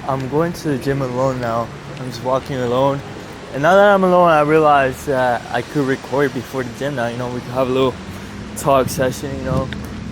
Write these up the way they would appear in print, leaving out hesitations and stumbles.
I'm going to the gym alone now. I'm just walking alone. And now that I'm alone, I realize that I could record before the gym now. You know, we could have a little talk session, you know.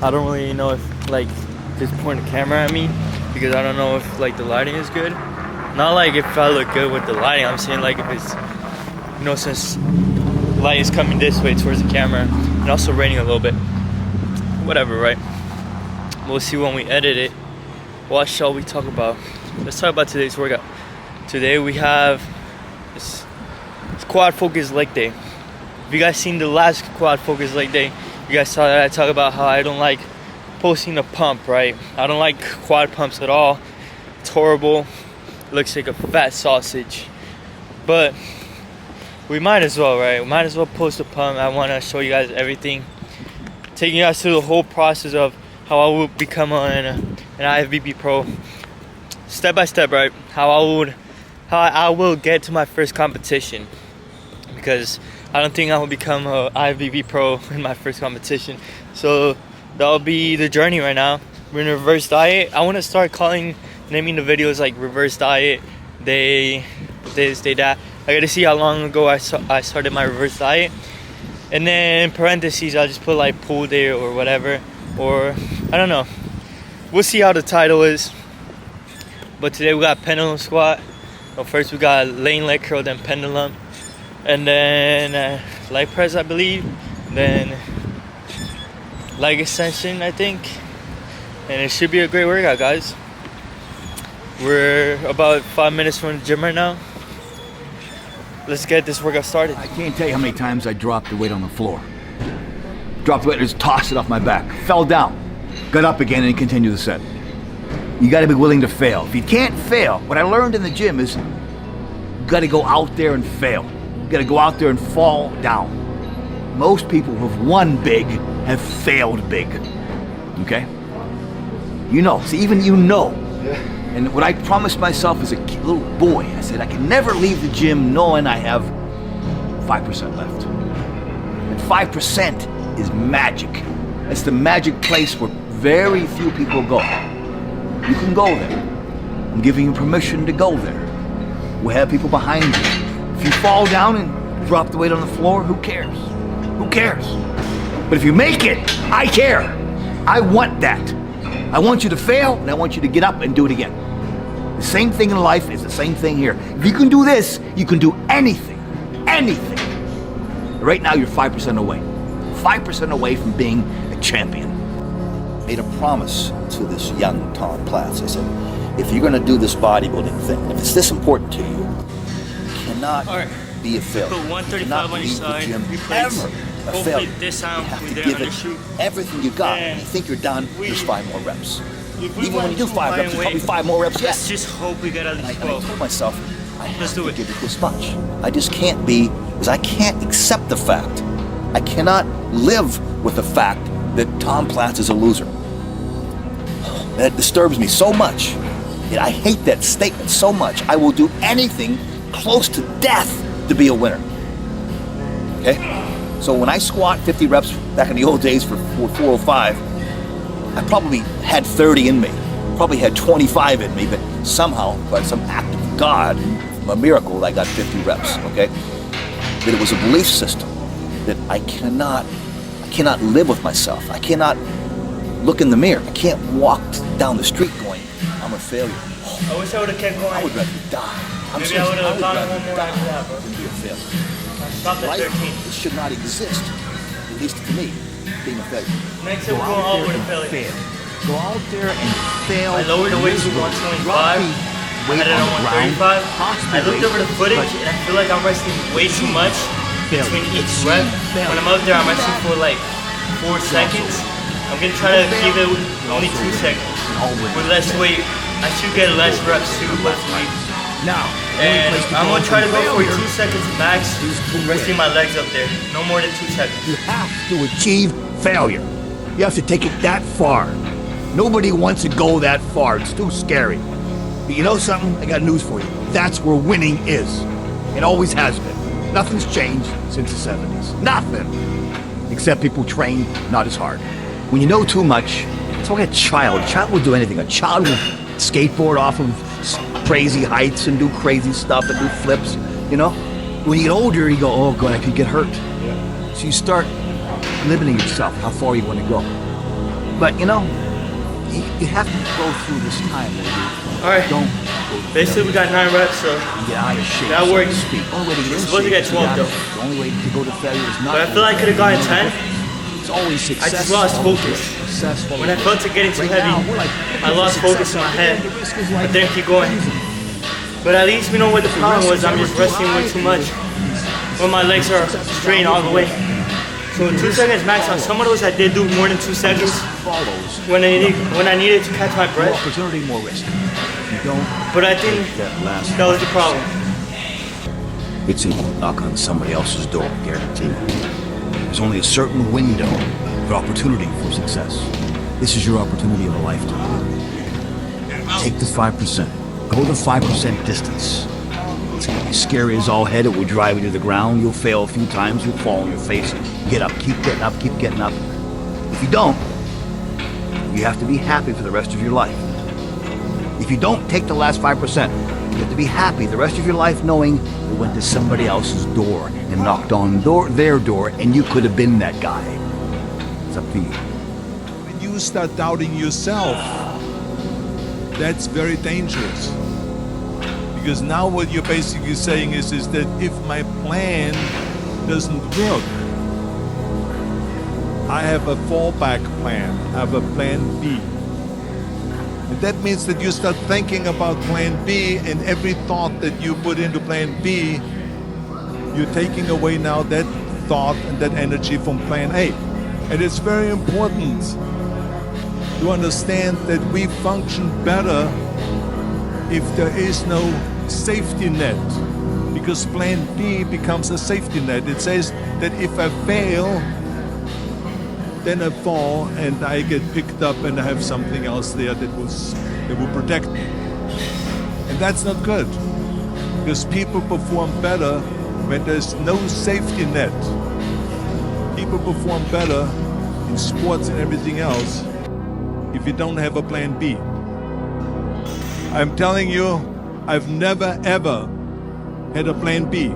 I don't really know if, like, just point the camera at me because I don't know if, like, the lighting is good. Not like if I look good with the lighting. I'm saying, like, if it's, you know, since light is coming this way towards the camera and also raining a little bit. Whatever, right? We'll see when we edit it. What shall we talk about? Let's talk about today's workout. Today we have this quad focus leg day. If you guys seen the last quad focus leg day, you guys saw that I talk about how I don't like posting a pump, right? I don't like quad pumps at all. It's horrible. It looks like a fat sausage. But we might as well, right? We might as well post a pump. I want to show you guys everything. Taking you guys through the whole process of how I will become an IFBB pro. Step by step, right? How I will get to my first competition. Because I don't think I will become an IFBB pro in my first competition. So that'll be the journey right now. We're in a reverse diet. I want to start naming the videos like reverse diet, day this, day that. I gotta see how long ago I started my reverse diet. And then in parentheses, I'll just put like pool day or whatever. Or, I don't know. We'll see how the title is. But today we got pendulum squat. Well, first we got lane leg curl, then pendulum. And then leg press, I believe. Then leg extension, I think. And it should be a great workout, guys. We're about 5 minutes from the gym right now. Let's get this workout started. I can't tell you how many times I dropped the weight on the floor. Dropped the weight and just tossed it off my back. Fell down. Got up again and continued the set. You gotta be willing to fail. If you can't fail, what I learned in the gym is you gotta go out there and fail. You gotta go out there and fall down. Most people who've won big have failed big. Okay? You know. See, even you know. And what I promised myself as a little boy, I said I can never leave the gym knowing I have 5% left. And 5% is magic. It's the magic place where very few people go. You can go there. I'm giving you permission to go there. We'll have people behind you. If you fall down and drop the weight on the floor, who cares? Who cares? But if you make it, I care. I want that. I want you to fail, and I want you to get up and do it again. The same thing in life is the same thing here. If you can do this, you can do anything. Anything. Right now, you're 5% away. 5% away from being a champion. Made a promise to this young Tom Platz. I said, if you're going to do this bodybuilding thing, if it's this important to you, you cannot be a failure. Put 135 on each side. Ever a failure. This you time have we to there give it undershoot. everything you got. And you think you're done, there's 5 more reps. Even when you do 5 reps, there's probably 5 more reps. Let's just hope we get at And least I 12. told myself, I have Let's do to it. give it this much. I just can't be, because I can't accept the fact. I cannot live with the fact that Tom Platz is a loser. That disturbs me so much. And I hate that statement so much. I will do anything close to death to be a winner. Okay? So when I squat 50 reps back in the old days for 405, I probably had 30 in me. Probably had 25 in me, but somehow, by some act of God, a miracle, I got 50 reps, okay? That it was a belief system that I cannot live with myself. I cannot look in the mirror. I can't walk down the street going, I'm a failure. I wish I would have kept going. I would rather die. Maybe I would have gone one more after that, bro. than be a failure. I stopped at Life 13. it should not exist, at least to me, being a failure. Next time we're going all over the failure. fail. Go out there and fail. I lowered the weight to 125. I had it on 135. I looked over the footage and I feel like I'm resting way too much between each rep. When I'm out there, I'm resting for like 4 seconds. I'm gonna try to keep it only 2 seconds. With less weight, I should get less reps too, hopefully. Now, And I'm gonna try to go for 2 seconds max, resting my legs up there. No more than 2 seconds. you have to achieve failure. You have to take it that far. Nobody wants to go that far. It's too scary. But you know something? I got news for you. That's where winning is. It always has been. Nothing's changed since the 70s. Nothing. Except people train not as hard. When you know too much, it's like a child. A child will do anything. A child will skateboard off of crazy heights and do crazy stuff and do flips, you know? When you get older, you go, oh God, I could get hurt. So you start limiting yourself how far you want to go. But you know, you have to go through this time. All right. Don't Basically, we got 9 reps, so get out of shape. that worked. The only way to get in Supposed to shape get is 12 out of though. shape. The only way to go to failure is not. But I feel like I could have gotten 10. It's always success. I just lost focus. Successful. When I felt it getting too Right now, heavy, we're like, I lost focus in my head. But then keep going. But at least we know what the problem was. I'm just resting way too much. When my legs are straight all the way. So 2 seconds max on some of those I did do more than 2 seconds follows. when I needed to catch my More breath. opportunity, more risk. You don't. But I think that was the problem. It's a knock on somebody else's door, guaranteed. There's only a certain window for opportunity for success. This is your opportunity of a lifetime. Take the 5%. Go the 5% distance. It's gonna be scary as all head. It will drive you to the ground. You'll fail a few times. You'll fall on your face. Get up. Keep getting up. Keep getting up. If you don't, you have to be happy for the rest of your life. If you don't take the last 5%, you have to be happy the rest of your life knowing you went to somebody else's door and knocked on their door, and you could have been that guy. It's up to you. When you start doubting yourself, that's very dangerous. Because now what you're basically saying is that if my plan doesn't work, I have a fallback plan. I have a plan B. And that means that you start thinking about plan B, and every thought that you put into plan B, you're taking away now that thought and that energy from plan A. And it's very important to understand that we function better if there is no safety net, because plan B becomes a safety net. It says that if I fail, then I fall and I get picked up and I have something else there that will protect me. And that's not good, because people perform better when there's no safety net. People perform better in sports and everything else if you don't have a plan B. I'm telling you, I've never ever had a plan B.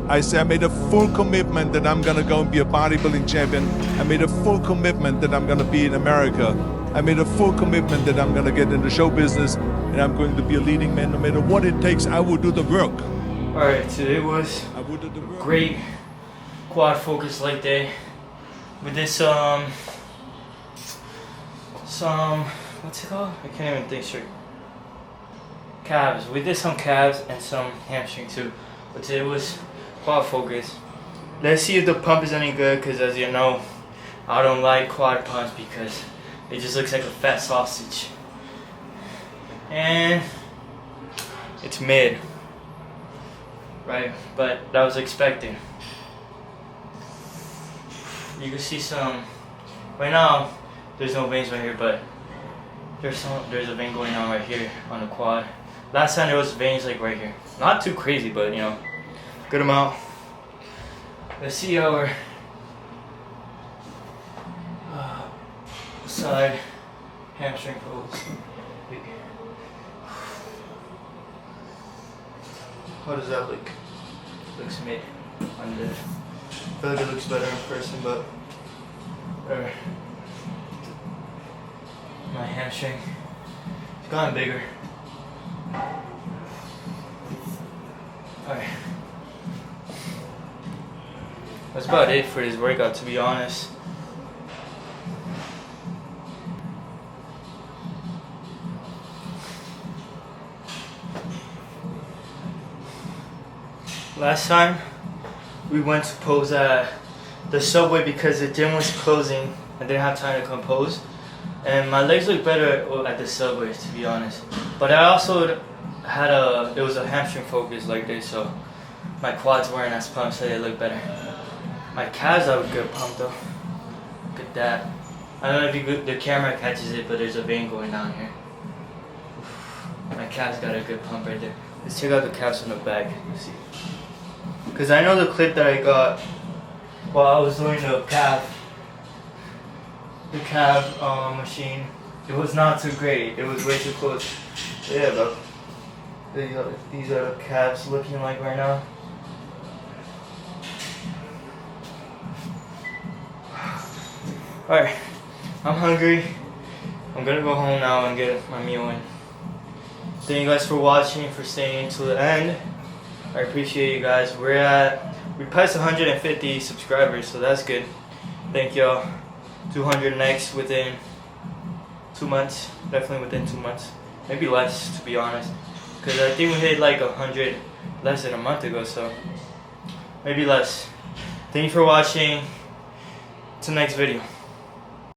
I said I made a full commitment that I'm gonna go and be a bodybuilding champion. I made a full commitment that I'm gonna be in America. I made a full commitment that I'm gonna get into show business and I'm going to be a leading man. No matter what it takes, I will do the work. Alright, today was I will do the work. great quad focus leg day. We did some what's it called? I can't even think straight. Calves. We did some calves and some hamstring too. But today was quad focus. Let's see if the pump is any good, because as you know, I don't like quad pumps because it just looks like a fat sausage. And it's mid. Right? But that was expected. You can see some right now there's no veins right here, but there's a vein going on right here on the quad. Last time there was veins like right here. Not too crazy, but you know, good amount. Let's see our side hamstring pose. How does that look? Looks mid on the. I feel like it looks better in person, but my hamstring it's gotten bigger. Alright. That's about it for this workout, to be honest. Last time we went to pose at the Subway because the gym was closing. I didn't have time to compose. And my legs look better at the Subway, to be honest. But I also had it was a hamstring focus like this, so my quads weren't as pumped, so they look better. My calves have a good pump though. Look at that. I don't know if the camera catches it, but there's a vein going down here. My calves got a good pump right there. Let's check out the calves from the back. Let's see. Because I know the clip that I got while I was doing the calf machine, it was not too great. It was way too close. So yeah, bro. These are the calves looking like right now. Alright, I'm hungry. I'm gonna go home now and get my meal in. Thank you guys for watching, for staying till the end. I appreciate you guys. We passed 150 subscribers, so that's good. Thank y'all. 200 next within 2 months. Definitely within 2 months. Maybe less, to be honest. Because I think we hit like 100 less than a month ago, so maybe less. Thank you for watching. Till next video.